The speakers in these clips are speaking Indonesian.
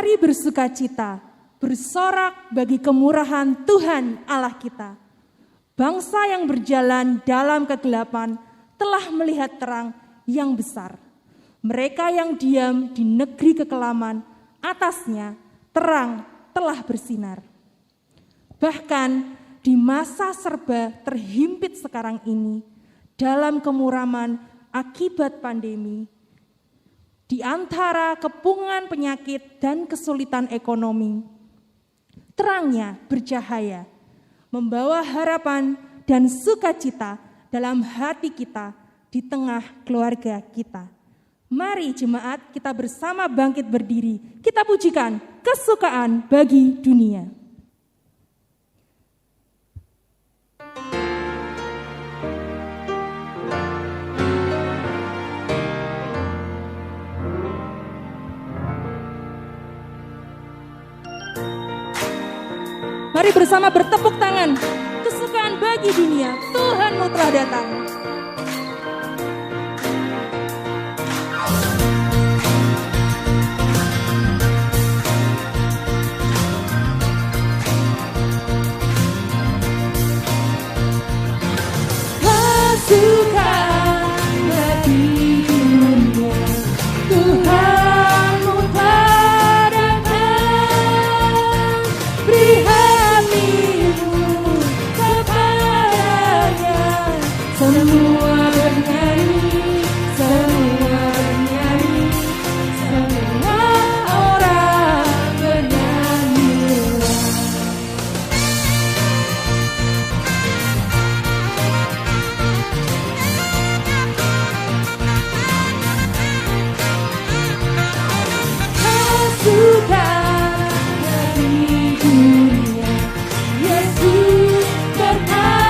Mari bersukacita, bersorak bagi kemurahan Tuhan Allah kita. Bangsa yang berjalan dalam kegelapan telah melihat terang yang besar. Mereka yang diam di negeri kekelaman, atasnya terang telah bersinar. Bahkan di masa serba terhimpit sekarang ini, dalam kemuraman akibat pandemi, di antara kepungan penyakit dan kesulitan ekonomi, terangnya bercahaya, membawa harapan dan sukacita dalam hati kita di tengah keluarga kita. Mari jemaat kita bersama bangkit berdiri, kita pujikan kesukaan bagi dunia. Mari bersama bertepuk tangan, kesukaan bagi dunia, Tuhanmu telah datang. Kesukaan bagi dunia, Tuhanmu telah datang. Beri semua bernyanyi, semua orang bernyanyi. Kesukaan bagi dunia, Yesus berpahlawan.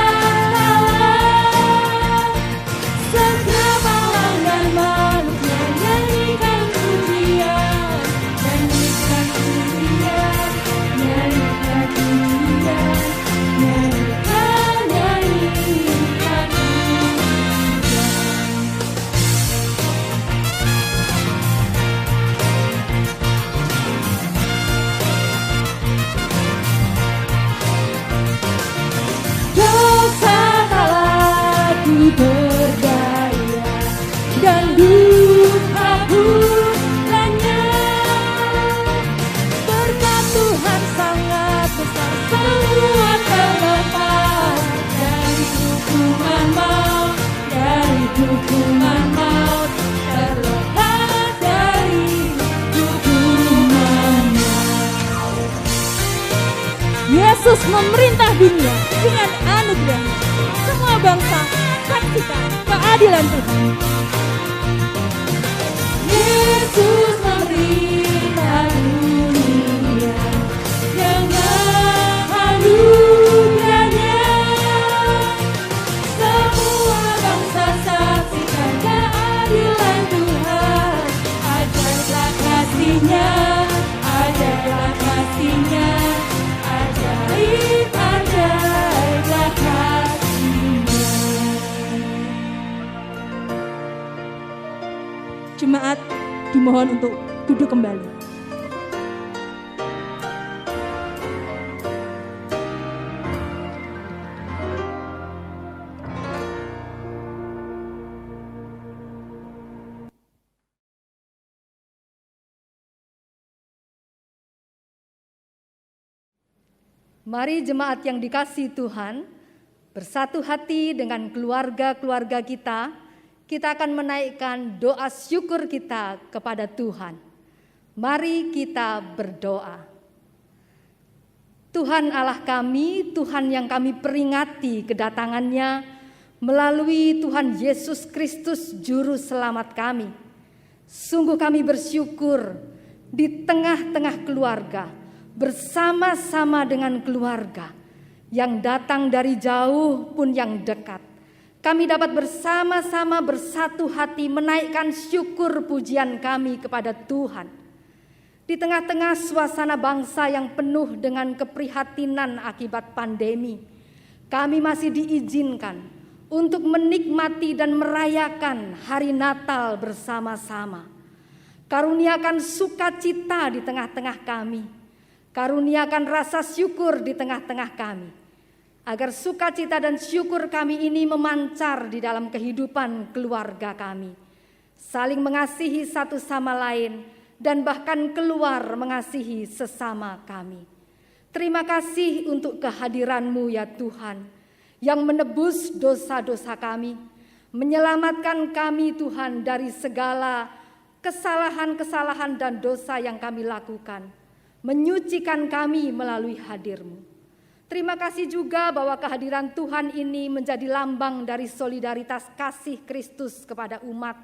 Segera malam dan manusia nyanyikan pujian, nyanyikan pujian, nyanyikan pujian, nyanyikan pujian. Dosa salahku berdaya dan dukaku lenyap. Berkat Tuhan sangat besar, semua terlepas dari hukuman maut, dari hukuman maut, terlepas dari hukuman maut. Yesus memerintah dunia dengan anugerah. Semua bangsa saksikan keadilan Tuhan. Yesus memerintah dunia dengan anugerahnya. Semua bangsa saksikan keadilan Tuhan. Ajarlah kasih-Nya, ajarlah kasih-Nya, ajaib, ajaiblah kasih-Nya. Jemaat dimohon untuk duduk kembali. Mari jemaat yang dikasihi Tuhan, bersatu hati dengan keluarga-keluarga kita akan menaikkan doa syukur kita kepada Tuhan. Mari kita berdoa. Tuhan Allah kami, Tuhan yang kami peringati kedatangan-Nya melalui Tuhan Yesus Kristus Juru Selamat kami. Sungguh kami bersyukur di tengah-tengah keluarga, bersama-sama dengan keluarga yang datang dari jauh pun yang dekat. Kami dapat bersama-sama bersatu hati menaikkan syukur pujian kami kepada Tuhan. Di tengah-tengah suasana bangsa yang penuh dengan keprihatinan akibat pandemi, kami masih diizinkan untuk menikmati dan merayakan hari Natal bersama-sama. Karuniakan sukacita di tengah-tengah kami. Karuniakan rasa syukur di tengah-tengah kami. Agar sukacita dan syukur kami ini memancar di dalam kehidupan keluarga kami. Saling mengasihi satu sama lain dan bahkan keluar mengasihi sesama kami. Terima kasih untuk kehadiran-Mu ya Tuhan, yang menebus dosa-dosa kami, menyelamatkan kami Tuhan dari segala kesalahan-kesalahan dan dosa yang kami lakukan, menyucikan kami melalui hadir-Mu. Terima kasih juga bahwa kehadiran Tuhan ini menjadi lambang dari solidaritas kasih Kristus kepada umat,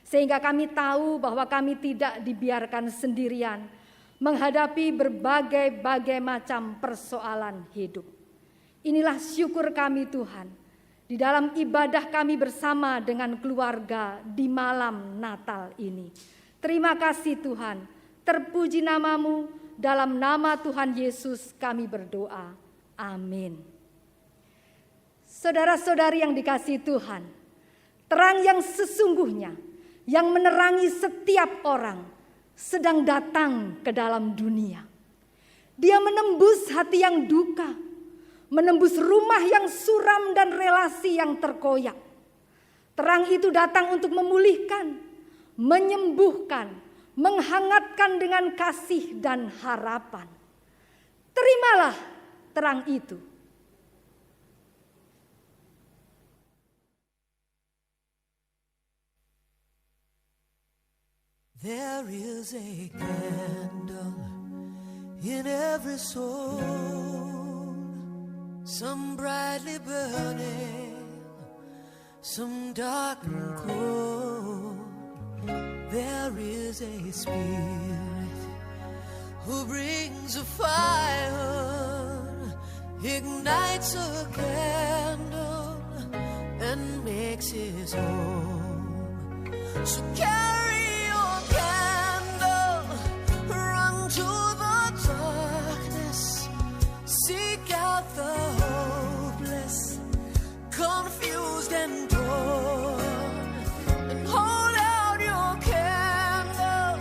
sehingga kami tahu bahwa kami tidak dibiarkan sendirian menghadapi berbagai macam persoalan hidup. Inilah syukur kami Tuhan, di dalam ibadah kami bersama dengan keluarga di malam Natal ini. Terima kasih Tuhan, terpuji nama-Mu, dalam nama Tuhan Yesus kami berdoa. Amin. Saudara-saudari yang dikasihi Tuhan, terang yang sesungguhnya yang menerangi setiap orang sedang datang ke dalam dunia. Dia menembus hati yang duka, menembus rumah yang suram dan relasi yang terkoyak. Terang itu datang untuk memulihkan, menyembuhkan, menghangatkan dengan kasih dan harapan. Terimalah terang itu. There is a candle in every soul, some brightly burning, some dark and cold. There is a spirit who brings a fire, ignites a candle and makes his home. So carry to the darkness, seek out the hopeless, confused and torn, and hold out your candle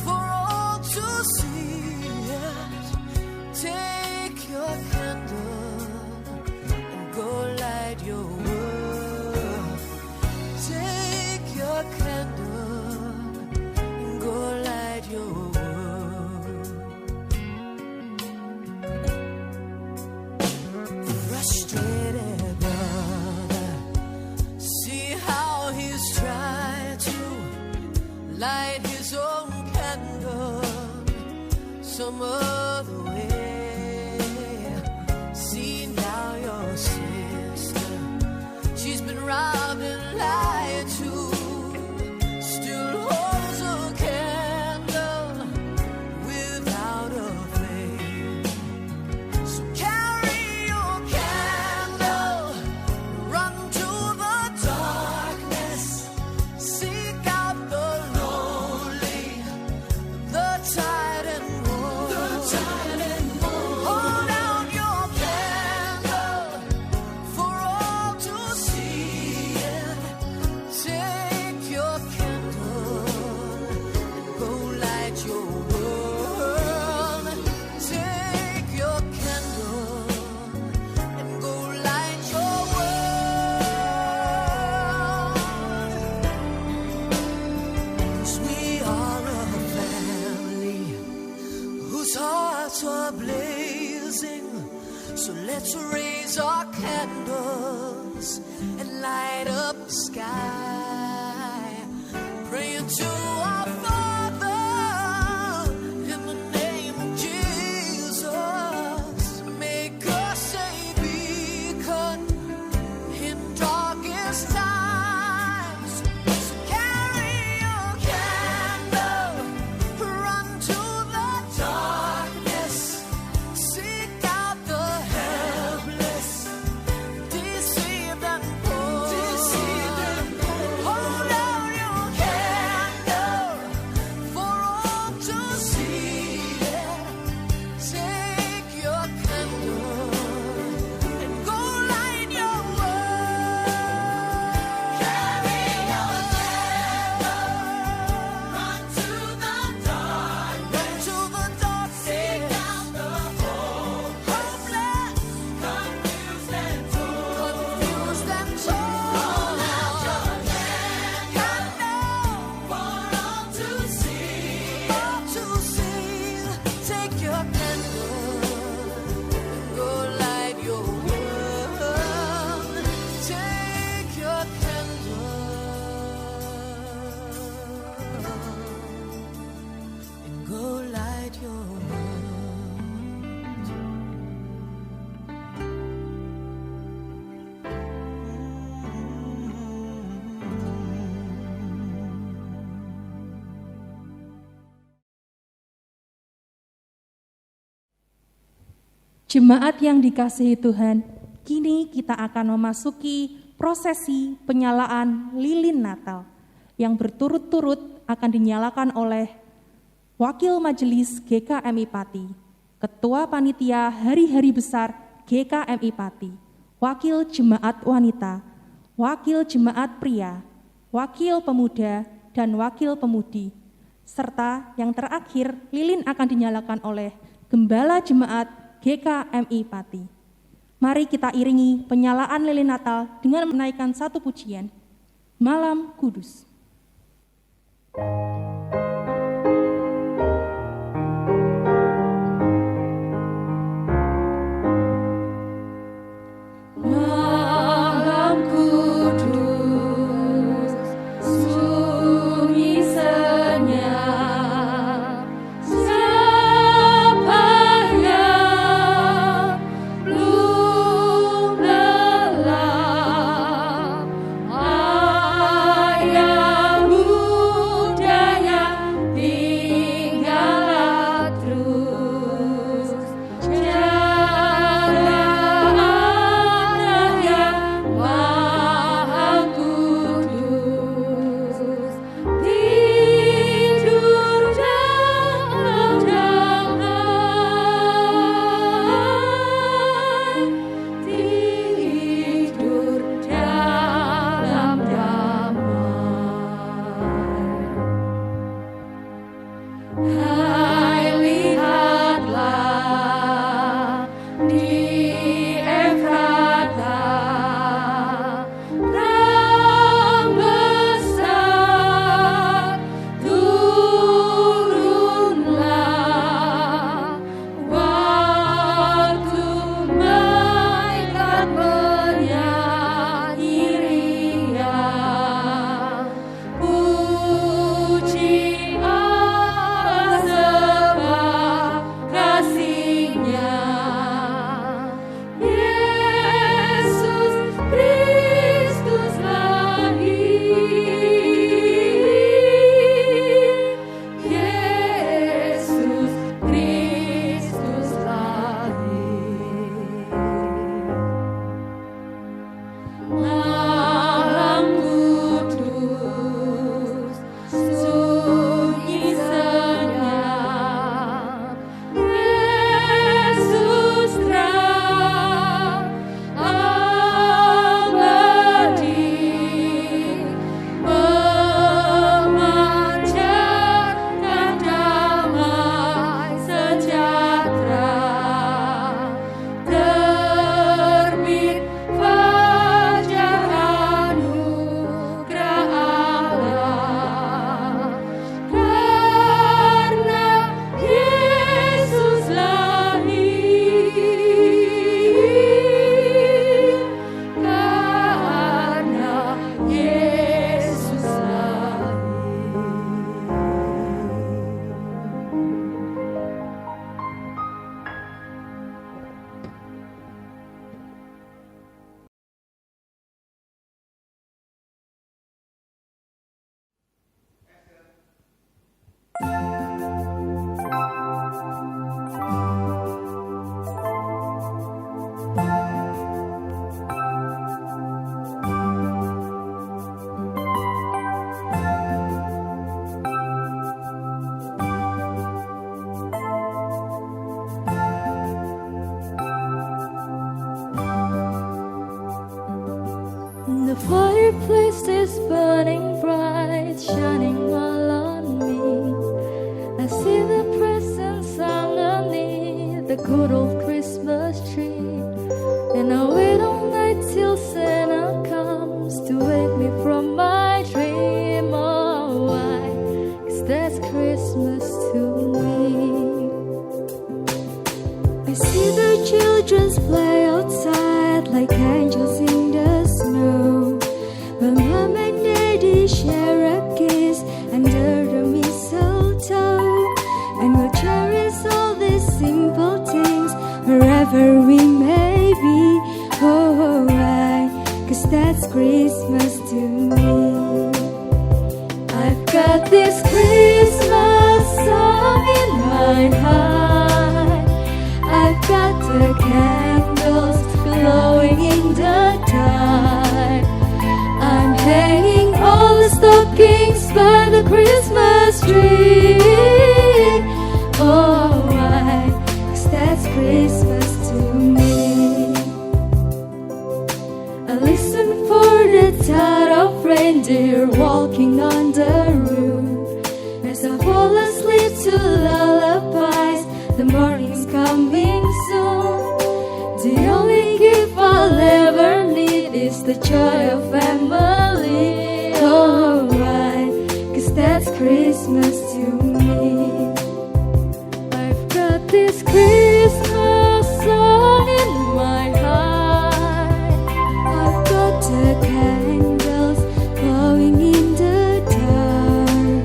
for all to see it. Take your candle and go light your world. Take your candle and go light your world. Frustrated brother, see how he's trying to light his own candle some other way. See now your sister, she's been robbed and lied to, still holds a candle without a flame. So let's raise our candles and light up the sky, praying to our Father in the name of Jesus. Make us a beacon in darkest times. So carry your candle, run to the darkness, seek out the helpless, deceived and poor. Hold out your candle Jemaat yang dikasihi Tuhan, kini kita akan memasuki prosesi penyalaan lilin Natal yang berturut-turut akan dinyalakan oleh Wakil Majelis GKMI Pati, Ketua Panitia Hari-Hari Besar GKMI Pati, Wakil Jemaat Wanita, Wakil Jemaat Pria, Wakil Pemuda, dan Wakil Pemudi, serta yang terakhir lilin akan dinyalakan oleh Gembala Jemaat GKMI Pati. Mari kita iringi penyalaan lilin Natal dengan menaikkan satu pujian, Malam Kudus. The fireplace is burning bright, shining all on me. I see the presents underneath the good old Christmas tree. And I wait all night till Santa comes to wake me from my dream. Oh, why? 'Cause that's Christmas to me. I see the children play outside like angels in the snow. But Mom and Daddy share a kiss under the mistletoe. And we'll cherish all these simple things tree. Oh, why? 'Cause that's Christmas to me. I listen for the sound of reindeer walking on the roof. As I fall asleep to lullabies, the morning's coming soon. The only gift I'll ever need is the joy of family. Oh, why? 'Cause that's Christmas to me. I've got this Christmas song in my heart. I've got the candles glowing in the dark.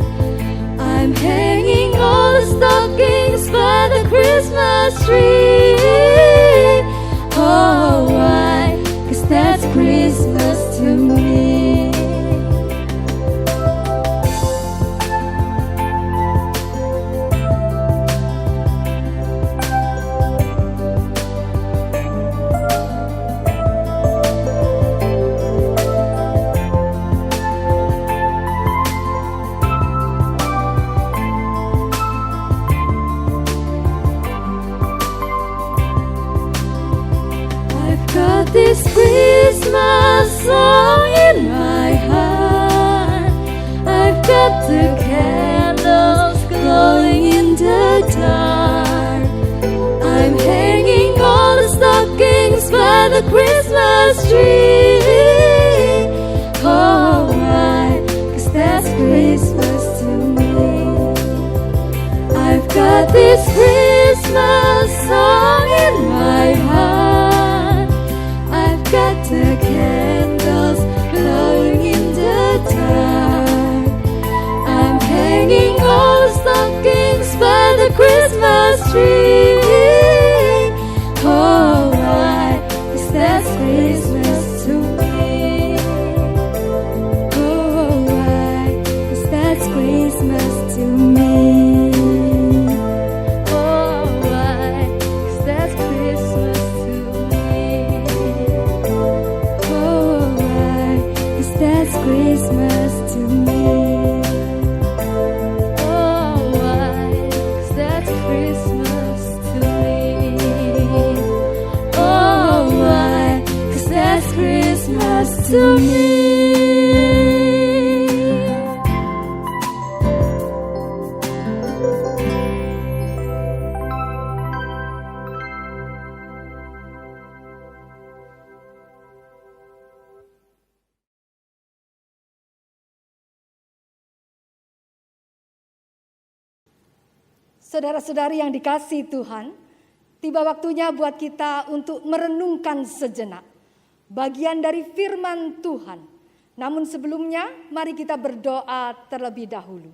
I'm hanging all the stockings by the Christmas tree. Oh, why? 'Cause that's Christmas to me. I've got this Christmas song in my heart. I've got the candles glowing in the dark. I'm hanging all the stockings by the Christmas tree. Oh, why? 'Cause that's Christmas to me. I've got this Christmas song in my heart. I've got the candles glowing in the dark. I'm hanging all the stockings by the Christmas tree. Oh, why? 'Cause that's Christmas to me. Oh, why? 'Cause that's Christmas to me. Oh, why? 'Cause that's Christmas to me. Oh, why? 'Cause that's Christmas to me. Oh, why? 'Cause that's Christmas to me. Oh, why? 'Cause that's Christmas to me. Saudara-saudari yang dikasihi Tuhan, tiba waktunya buat kita untuk merenungkan sejenak bagian dari firman Tuhan. Namun sebelumnya, mari kita berdoa terlebih dahulu.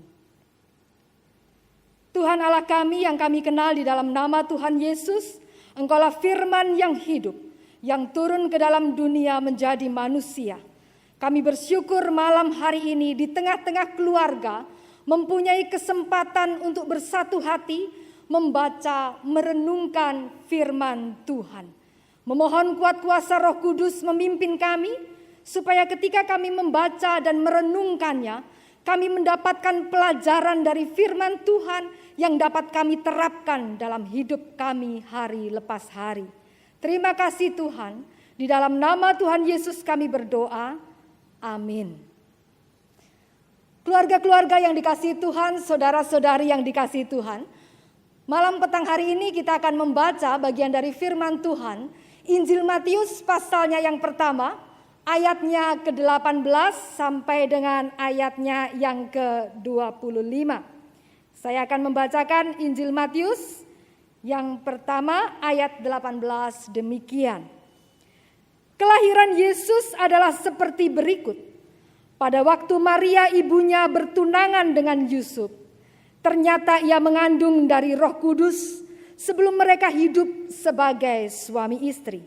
Tuhan Allah kami yang kami kenal di dalam nama Tuhan Yesus, Engkaulah firman yang hidup, yang turun ke dalam dunia menjadi manusia. Kami bersyukur malam hari ini di tengah-tengah keluarga, mempunyai kesempatan untuk bersatu hati, membaca, merenungkan firman Tuhan. Memohon kuat kuasa Roh Kudus memimpin kami, supaya ketika kami membaca dan merenungkannya, kami mendapatkan pelajaran dari firman Tuhan yang dapat kami terapkan dalam hidup kami hari lepas hari. Terima kasih Tuhan, di dalam nama Tuhan Yesus kami berdoa, amin. Keluarga-keluarga yang dikasihi Tuhan, saudara-saudari yang dikasihi Tuhan, malam petang hari ini kita akan membaca bagian dari firman Tuhan, Injil Matius pasalnya yang pertama, ayatnya ke-18 sampai dengan ayatnya yang ke-25. Saya akan membacakan Injil Matius yang pertama ayat 18 demikian. Kelahiran Yesus adalah seperti berikut. Pada waktu Maria ibunya bertunangan dengan Yusuf, ternyata ia mengandung dari Roh Kudus sebelum mereka hidup sebagai suami istri.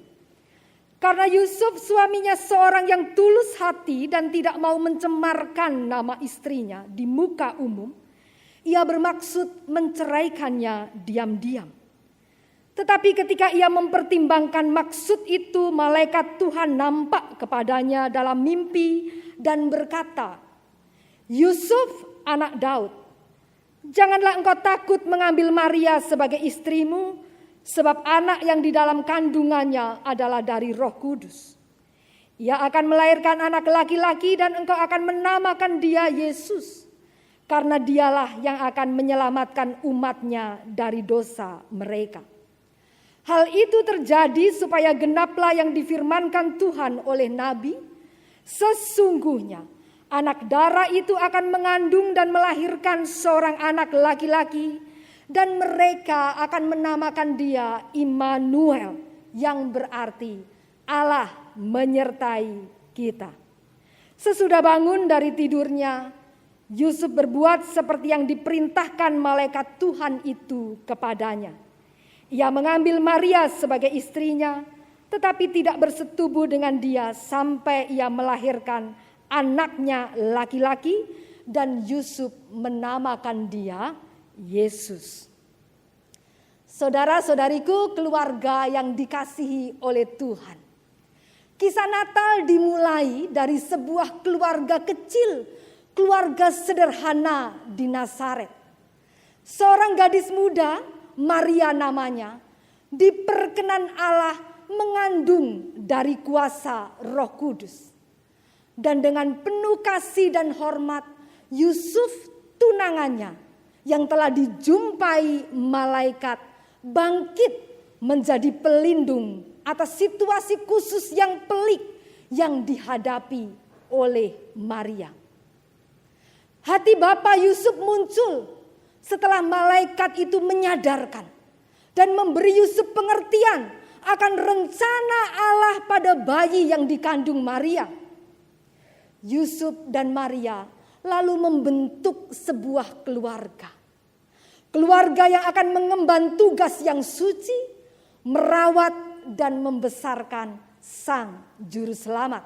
Karena Yusuf suaminya seorang yang tulus hati dan tidak mau mencemarkan nama istrinya di muka umum, ia bermaksud menceraikannya diam-diam. Tetapi ketika ia mempertimbangkan maksud itu, malaikat Tuhan nampak kepadanya dalam mimpi dan berkata, "Yusuf anak Daud, Janganlah engkau takut mengambil Maria sebagai istrimu, sebab anak yang di dalam kandungannya adalah dari Roh Kudus. Ia akan melahirkan anak laki-laki dan engkau akan menamakan dia Yesus, karena dialah yang akan menyelamatkan umatnya dari dosa mereka. Hal itu terjadi supaya genaplah yang difirmankan Tuhan oleh Nabi, sesungguhnya anak darah itu akan mengandung dan melahirkan seorang anak laki-laki, dan mereka akan menamakan dia Immanuel, yang berarti Allah menyertai kita. Sesudah bangun dari tidurnya, Yusuf berbuat seperti yang diperintahkan malaikat Tuhan itu kepadanya. Ia mengambil Maria sebagai istrinya, tetapi tidak bersetubuh dengan dia sampai ia melahirkan anaknya laki-laki, dan Yusuf menamakan dia Yesus. Saudara-saudariku, keluarga yang dikasihi oleh Tuhan. Kisah Natal dimulai dari sebuah keluarga kecil, keluarga sederhana di Nazaret. Seorang gadis muda, Maria namanya, diperkenan Allah mengandung dari kuasa Roh Kudus. Dan dengan penuh kasih dan hormat, Yusuf tunangannya yang telah dijumpai malaikat bangkit menjadi pelindung atas situasi khusus yang pelik yang dihadapi oleh Maria. Hati Bapak Yusuf muncul setelah malaikat itu menyadarkan dan memberi Yusuf pengertian akan rencana Allah pada bayi yang dikandung Maria. Yusuf dan Maria lalu membentuk sebuah keluarga. Keluarga yang akan mengemban tugas yang suci, merawat dan membesarkan Sang Juru Selamat.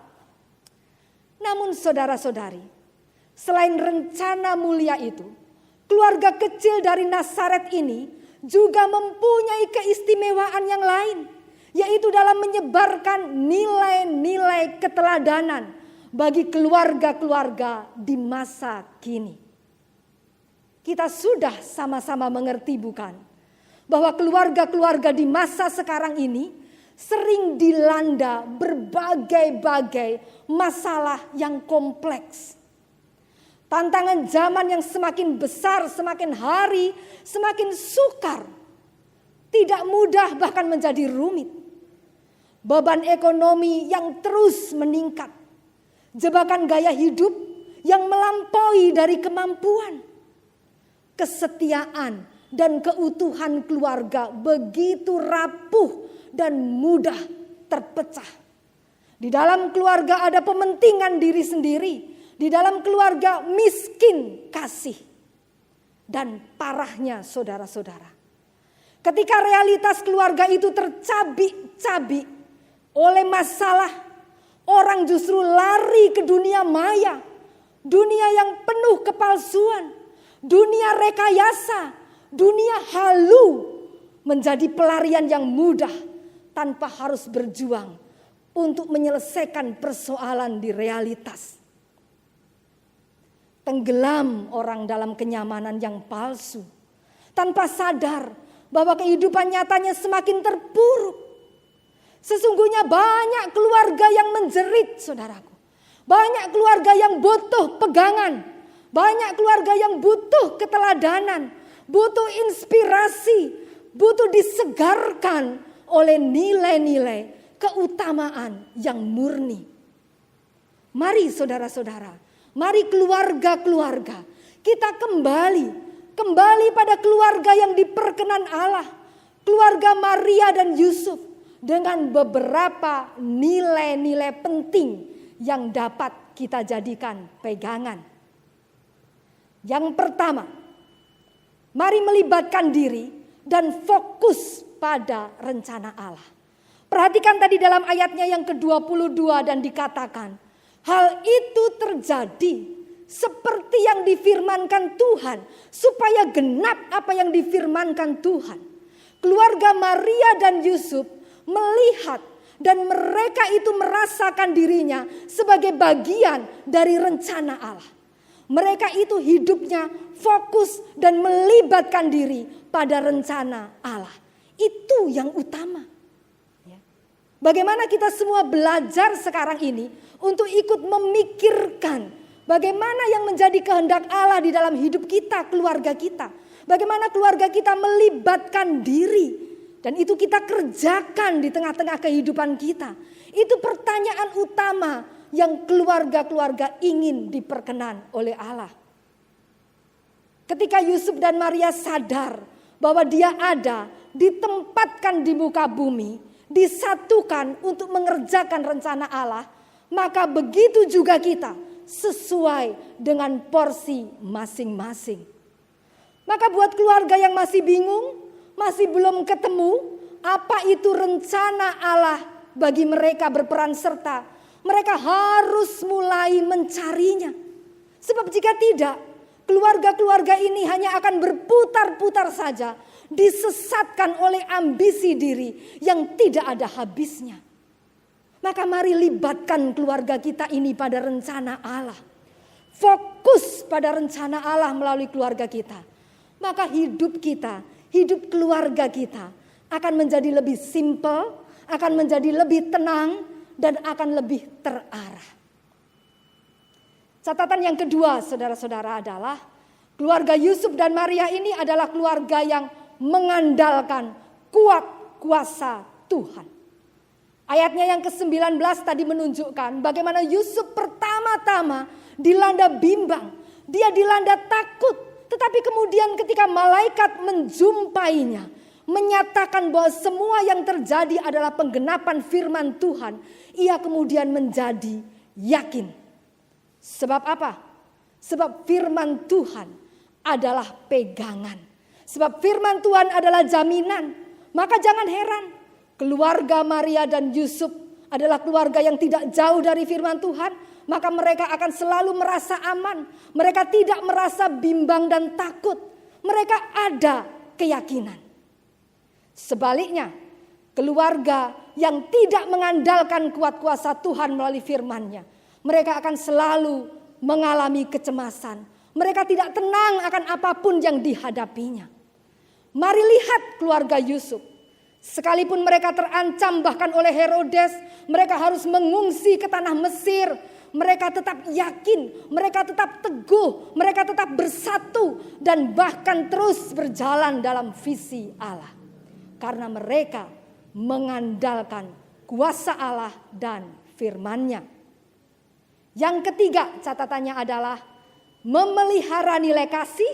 Namun saudara-saudari, selain rencana mulia itu, keluarga kecil dari Nazaret ini juga mempunyai keistimewaan yang lain, yaitu dalam menyebarkan nilai-nilai keteladanan bagi keluarga-keluarga di masa kini. Kita sudah sama-sama mengerti bukan, bahwa keluarga-keluarga di masa sekarang ini sering dilanda berbagai-bagai masalah yang kompleks. Tantangan zaman yang semakin besar, semakin hari, semakin sukar. Tidak mudah, bahkan menjadi rumit. Beban ekonomi yang terus meningkat. Jebakan gaya hidup yang melampaui dari kemampuan. Kesetiaan dan keutuhan keluarga begitu rapuh dan mudah terpecah. Di dalam keluarga ada pementingan diri sendiri. Di dalam keluarga miskin kasih. Dan parahnya saudara-saudara, ketika realitas keluarga itu tercabik-cabik oleh masalah, orang justru lari ke dunia maya. Dunia yang penuh kepalsuan. Dunia rekayasa. Dunia halu. Menjadi pelarian yang mudah tanpa harus berjuang untuk menyelesaikan persoalan di realitas. Tenggelam orang dalam kenyamanan yang palsu, tanpa sadar bahwa kehidupan nyatanya semakin terpuruk. Sesungguhnya banyak keluarga yang menjerit, saudaraku. Banyak keluarga yang butuh pegangan. Banyak keluarga yang butuh keteladanan, butuh inspirasi, butuh disegarkan oleh nilai-nilai keutamaan yang murni. Mari saudara-saudara, mari keluarga-keluarga, kita kembali pada keluarga yang diperkenan Allah, keluarga Maria dan Yusuf, dengan beberapa nilai-nilai penting yang dapat kita jadikan pegangan. Yang pertama, mari melibatkan diri dan fokus pada rencana Allah. Perhatikan tadi dalam ayatnya yang ke-22 dan dikatakan, hal itu terjadi seperti yang difirmankan Tuhan, supaya genap apa yang difirmankan Tuhan. Keluarga Maria dan Yusuf melihat dan mereka itu merasakan dirinya sebagai bagian dari rencana Allah. Mereka itu hidupnya fokus dan melibatkan diri pada rencana Allah. Itu yang utama. Bagaimana kita semua belajar sekarang ini untuk ikut memikirkan bagaimana yang menjadi kehendak Allah di dalam hidup kita, keluarga kita. Bagaimana keluarga kita melibatkan diri. Dan itu kita kerjakan di tengah-tengah kehidupan kita. Itu pertanyaan utama yang keluarga-keluarga ingin diperkenan oleh Allah. Ketika Yusuf dan Maria sadar bahwa dia ada, ditempatkan di muka bumi, disatukan untuk mengerjakan rencana Allah, maka begitu juga kita sesuai dengan porsi masing-masing. Maka buat keluarga yang masih bingung, masih belum ketemu apa itu rencana Allah bagi mereka berperan serta, mereka harus mulai mencarinya. Sebab jika tidak, keluarga-keluarga ini hanya akan berputar-putar saja, disesatkan oleh ambisi diri yang tidak ada habisnya. Maka mari libatkan keluarga kita ini pada rencana Allah. Fokus pada rencana Allah melalui keluarga kita. Maka hidup kita, hidup keluarga kita akan menjadi lebih simpel, akan menjadi lebih tenang, dan akan lebih terarah. Catatan yang kedua, saudara-saudara, adalah keluarga Yusuf dan Maria ini adalah keluarga yang mengandalkan kuat kuasa Tuhan. Ayatnya yang ke-19 tadi menunjukkan bagaimana Yusuf pertama-tama dilanda bimbang. Dia dilanda takut. Tetapi kemudian ketika malaikat menjumpainya, menyatakan bahwa semua yang terjadi adalah penggenapan firman Tuhan, ia kemudian menjadi yakin. Sebab apa? Sebab firman Tuhan adalah pegangan. Sebab firman Tuhan adalah jaminan. Maka jangan heran, keluarga Maria dan Yusuf adalah keluarga yang tidak jauh dari firman Tuhan. Maka mereka akan selalu merasa aman. Mereka tidak merasa bimbang dan takut. Mereka ada keyakinan. Sebaliknya, keluarga yang tidak mengandalkan kuat kuasa Tuhan melalui firman-Nya, mereka akan selalu mengalami kecemasan. Mereka tidak tenang akan apapun yang dihadapinya. Mari lihat keluarga Yusuf. Sekalipun mereka terancam bahkan oleh Herodes, mereka harus mengungsi ke tanah Mesir. Mereka tetap yakin, mereka tetap teguh, mereka tetap bersatu dan bahkan terus berjalan dalam visi Allah. Karena mereka mengandalkan kuasa Allah dan firman-Nya. Yang ketiga catatannya adalah memelihara nilai kasih,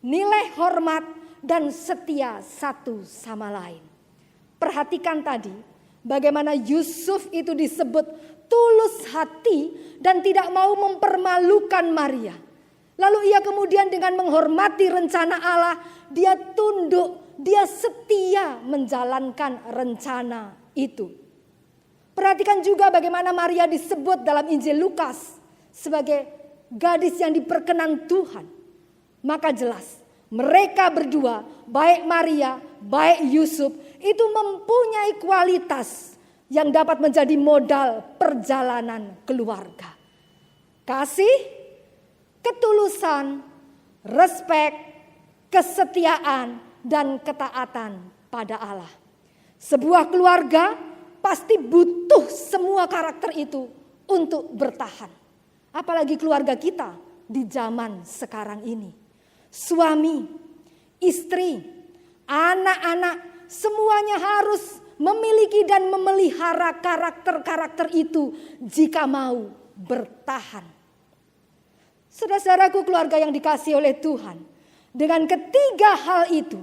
nilai hormat dan setia satu sama lain. Perhatikan tadi bagaimana Yusuf itu disebut tulus hati dan tidak mau mempermalukan Maria. Lalu ia kemudian dengan menghormati rencana Allah, dia tunduk, dia setia menjalankan rencana itu. Perhatikan juga bagaimana Maria disebut dalam Injil Lukas sebagai gadis yang diperkenan Tuhan. Maka jelas mereka berdua, baik Maria, baik Yusuf, itu mempunyai kualitas yang dapat menjadi modal perjalanan keluarga. Kasih, ketulusan, respek, kesetiaan, dan ketaatan pada Allah. Sebuah keluarga pasti butuh semua karakter itu untuk bertahan. Apalagi keluarga kita di zaman sekarang ini. Suami, istri, anak-anak, semuanya harus memiliki dan memelihara karakter-karakter itu jika mau bertahan. Saudara-saudaraku, keluarga yang dikasihi oleh Tuhan, dengan ketiga hal itu,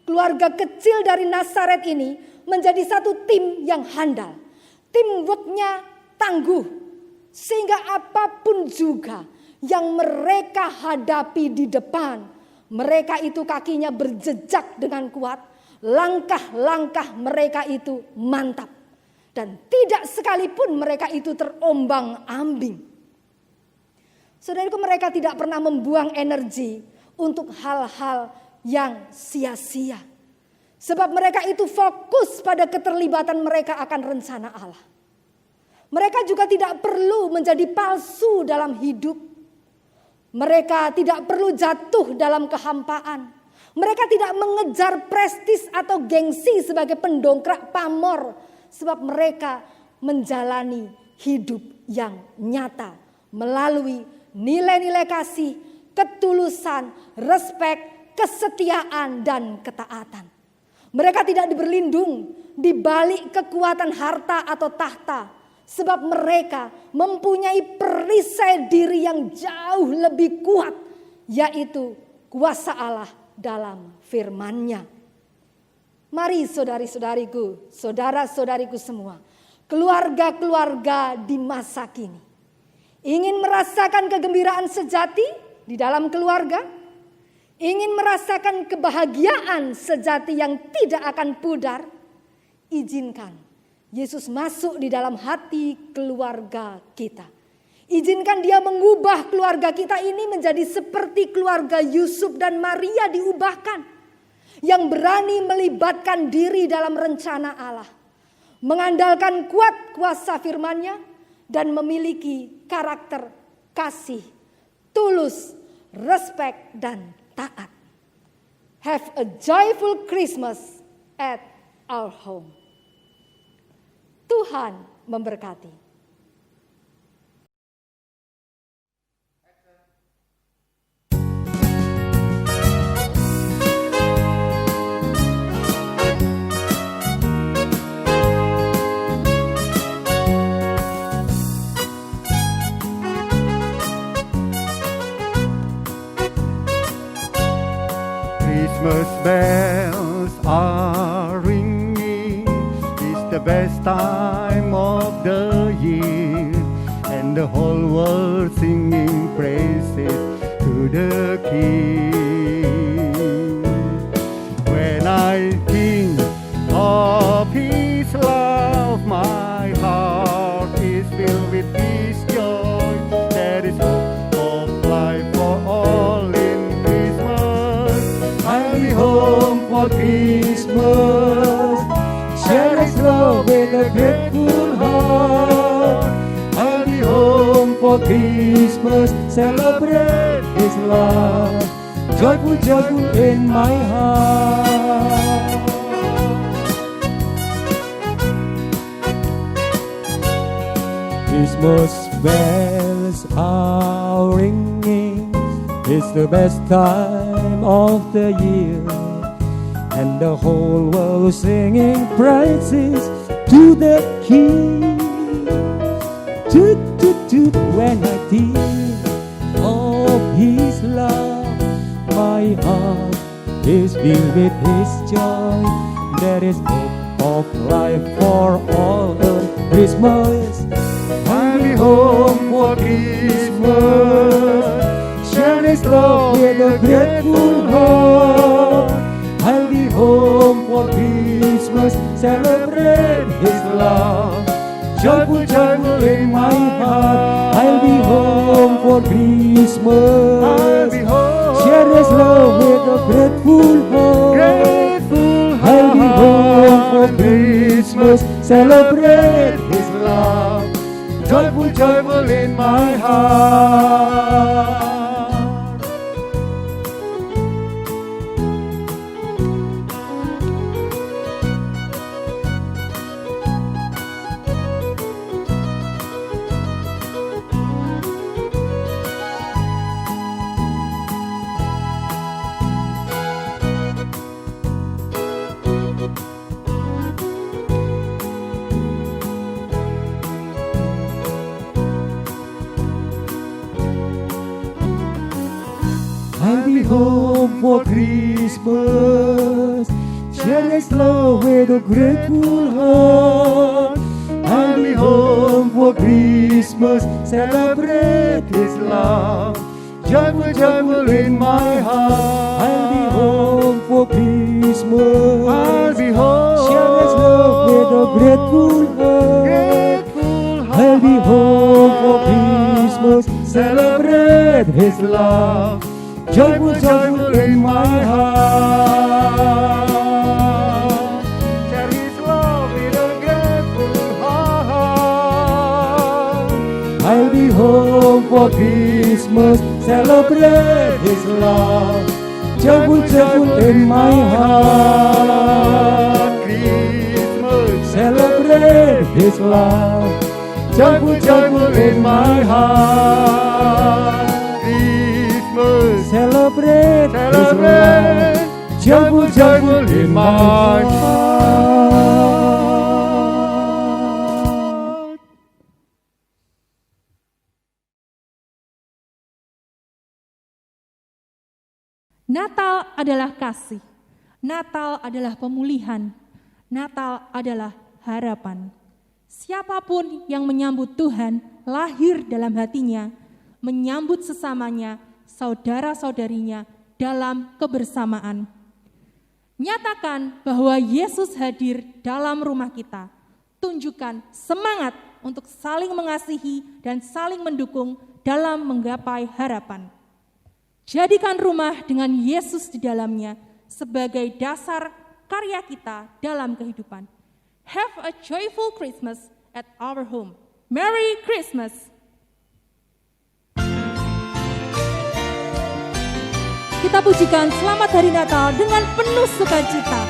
keluarga kecil dari Nazaret ini menjadi satu tim yang handal. Teamwork-nya tangguh, sehingga apapun juga yang mereka hadapi di depan, mereka itu kakinya berjejak dengan kuat. Langkah-langkah mereka itu mantap. Dan tidak sekalipun mereka itu terombang-ambing. Saudaraku, mereka tidak pernah membuang energi untuk hal-hal yang sia-sia. Sebab mereka itu fokus pada keterlibatan mereka akan rencana Allah. Mereka juga tidak perlu menjadi palsu dalam hidup. Mereka tidak perlu jatuh dalam kehampaan. Mereka tidak mengejar prestis atau gengsi sebagai pendongkrak pamor. Sebab mereka menjalani hidup yang nyata melalui nilai-nilai kasih, ketulusan, respek, kesetiaan, dan ketaatan. Mereka tidak berlindung di balik kekuatan harta atau tahta. Sebab mereka mempunyai perisai diri yang jauh lebih kuat, yaitu kuasa Allah dalam firman-Nya. Mari saudari-saudariku, saudara-saudariku semua, keluarga-keluarga di masa kini, ingin merasakan kegembiraan sejati di dalam keluarga, ingin merasakan kebahagiaan sejati yang tidak akan pudar, izinkan Yesus masuk di dalam hati keluarga kita. Izinkan Dia mengubah keluarga kita ini menjadi seperti keluarga Yusuf dan Maria diubahkan. Yang berani melibatkan diri dalam rencana Allah. Mengandalkan kuat kuasa firman-Nya dan memiliki karakter kasih, tulus, respek, dan taat. Have a joyful Christmas at our home. Tuhan memberkati. Christmas bells are ringing, it's the best time of the year, and the whole world singing praises to the King. When I think of His love, my heart is filled with His joy. There is hope of life for all in Christmas. I'll be home for Christmas, share His love with a grateful heart. I'll be home for Christmas, celebrate His love, joyful, joyful in my heart. Christmas bells are ringing, it's the best time of the year, and the whole world singing praises to the King. Toot, toot, toot, when I think of His love, my heart is filled with His joy. There is hope of life for all on Christmas. I'll be home for Christmas, share His love with a grateful heart. I'll be home for Christmas, celebrate His love, joyful, joyful in my heart. I'll be home for Christmas, I'll be home, share His love with a grateful heart. I'll be home for Christmas, celebrate His love, joyful, joyful in my heart. I'll be home for Christmas, share His love with a grateful heart. I'll be home for Christmas, celebrate His love, joyful, joyful in my heart. I'll be home for Christmas, I'll be home, share His love with a grateful heart. I'll be home for Christmas, celebrate His love, joyful, joyful in my heart. Share His love with a grateful heart. I'll be home for Christmas, celebrate His love. Joyful, joyful in my heart. Christmas, Celebrate His love. Joyful, joyful in my heart. Christmas, Celebrate His love. celebrate, Joyful, joyful in my heart. Natal adalah kasih. Natal adalah pemulihan. Natal adalah harapan. Siapapun yang menyambut Tuhan lahir dalam hatinya, menyambut sesamanya, saudara-saudarinya dalam kebersamaan. Nyatakan bahwa Yesus hadir dalam rumah kita. Tunjukkan semangat untuk saling mengasihi dan saling mendukung dalam menggapai harapan. Jadikan rumah dengan Yesus di dalamnya sebagai dasar karya kita dalam kehidupan. Have a joyful Christmas at our home. Merry Christmas! Kita pujikan Selamat Hari Natal dengan penuh sukacita.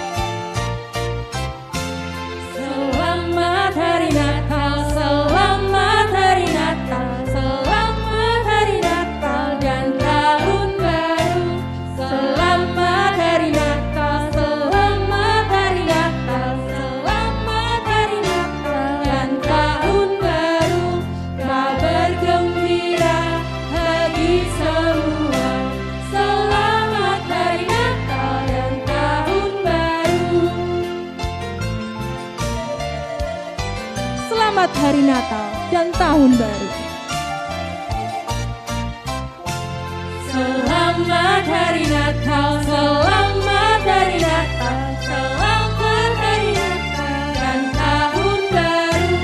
Selamat Hari Natal, selamat Hari Natal, selamat Hari Natal dan Tahun Baru. Selamat Hari Natal, selamat Hari Natal, selamat Hari Natal dan Tahun Baru. Kabar gembira bagi semua. Selamat Hari Natal dan Tahun Baru. Selamat Hari Natal dan Tahun Baru. Selamat Hari Natal, selamat Hari Natal, selamat Hari Natal dan Tahun Baru.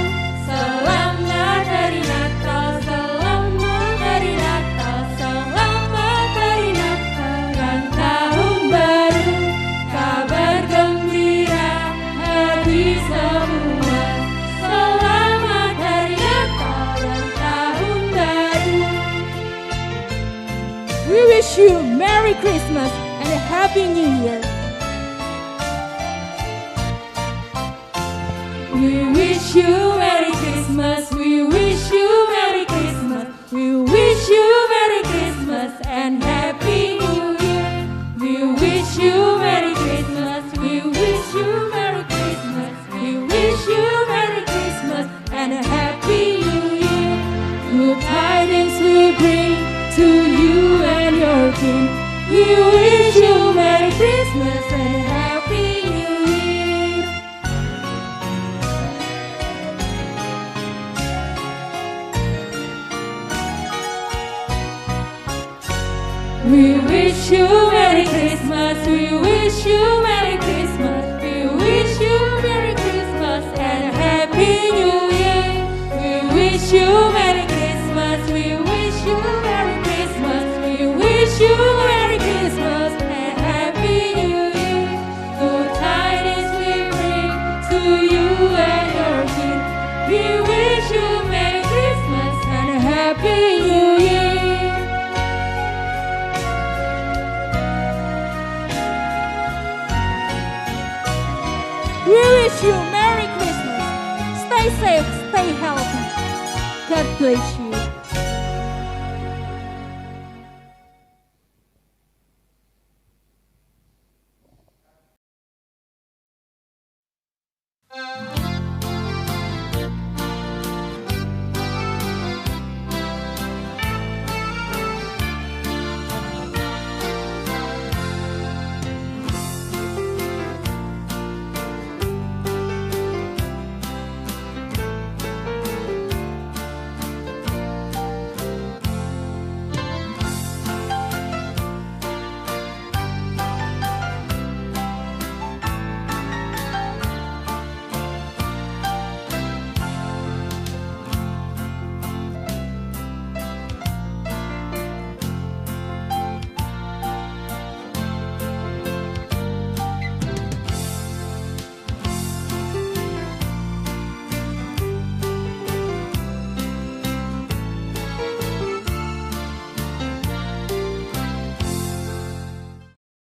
Selamat Hari Natal, selamat Hari Natal, selamat Hari Natal dan Tahun Baru. Kabar gembira bagi semua. Selamat Hari Natal dan Tahun Baru. We wish you Merry Christmas and a Happy New Year. We wish you Merry Christmas. We wish you Merry Christmas. We wish you Merry Christmas and Happy New Year. We wish you Merry Christmas. We wish you Merry Christmas. We wish you Merry Christmas and a Happy New Year. Good tidings we bring to you and your king. We wish you Merry Christmas and a Happy New Year. We wish you Merry Christmas. We wish you Merry Christmas. We wish you Merry Christmas and a Happy New Year. We wish you Merry Christmas. We wish you Merry Christmas. We wish you Merry Christmas and Happy New Year. Good tidings we bring to you and your king. We wish you Merry Christmas and a Happy New Year. We wish you Merry Christmas. Stay safe, stay healthy. God bless you.